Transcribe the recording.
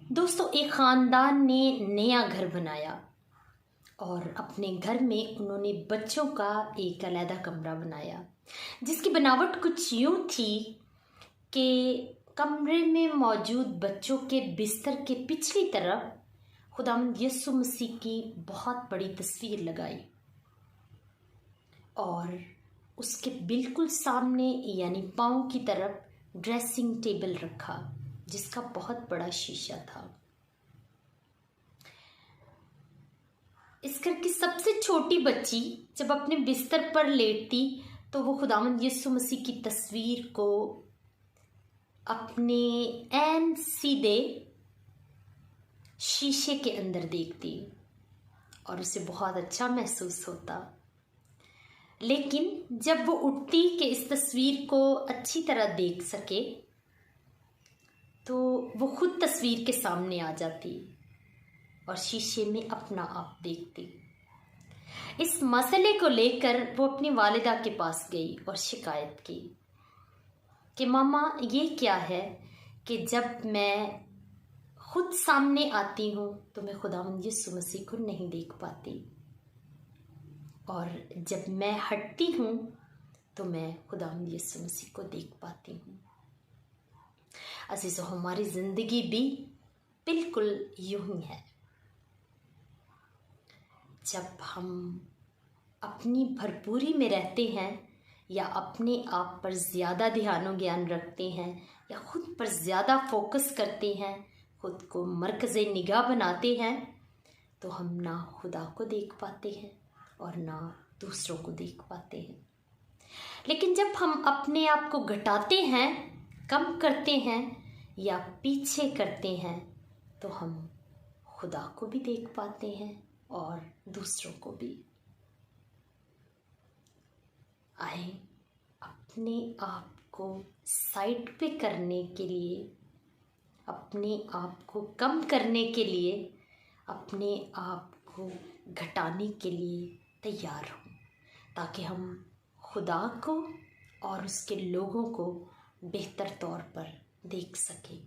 दोस्तों, एक ख़ानदान ने नया घर बनाया और अपने घर में उन्होंने बच्चों का एक अलग कमरा बनाया, जिसकी बनावट कुछ यूँ थी कि कमरे में मौजूद बच्चों के बिस्तर के पिछली तरफ खुदावंद यीशु मसीह की बहुत बड़ी तस्वीर लगाई और उसके बिल्कुल सामने यानी पाँव की तरफ ड्रेसिंग टेबल रखा, जिसका बहुत बड़ा शीशा था। इस घर की सबसे छोटी बच्ची जब अपने बिस्तर पर लेटती तो वो खुदावंद यीशु मसीह की तस्वीर को अपने ऐन सीधे शीशे के अंदर देखती और उसे बहुत अच्छा महसूस होता। लेकिन जब वो उठती कि इस तस्वीर को अच्छी तरह देख सके तो वो खुद तस्वीर के सामने आ जाती और शीशे में अपना आप देखती। इस मसले को लेकर वो अपनी वालिदा के पास गई और शिकायत की कि मामा, ये क्या है कि जब मैं खुद सामने आती हूँ तो मैं खुदावंद यीशु मसीह को नहीं देख पाती और जब मैं हटती हूँ तो मैं खुदावंद यीशु मसीह को देख पाती हूँ। अज़ीज़ों, हमारी ज़िंदगी भी बिल्कुल यूं ही है। जब हम अपनी भरपूरी में रहते हैं या अपने आप पर ज़्यादा ध्यान और ज्ञान रखते हैं या खुद पर ज़्यादा फोकस करते हैं, खुद को मरकज़े निगाह बनाते हैं, तो हम ना खुदा को देख पाते हैं और ना दूसरों को देख पाते हैं। लेकिन जब हम अपने आप को घटाते हैं, कम करते हैं या पीछे करते हैं तो हम खुदा को भी देख पाते हैं और दूसरों को भी। आए अपने आप को साइड पे करने के लिए, अपने आप को कम करने के लिए, अपने आप को घटाने के लिए तैयार हों, ताकि हम खुदा को और उसके लोगों को बेहतर तौर पर देख सकें।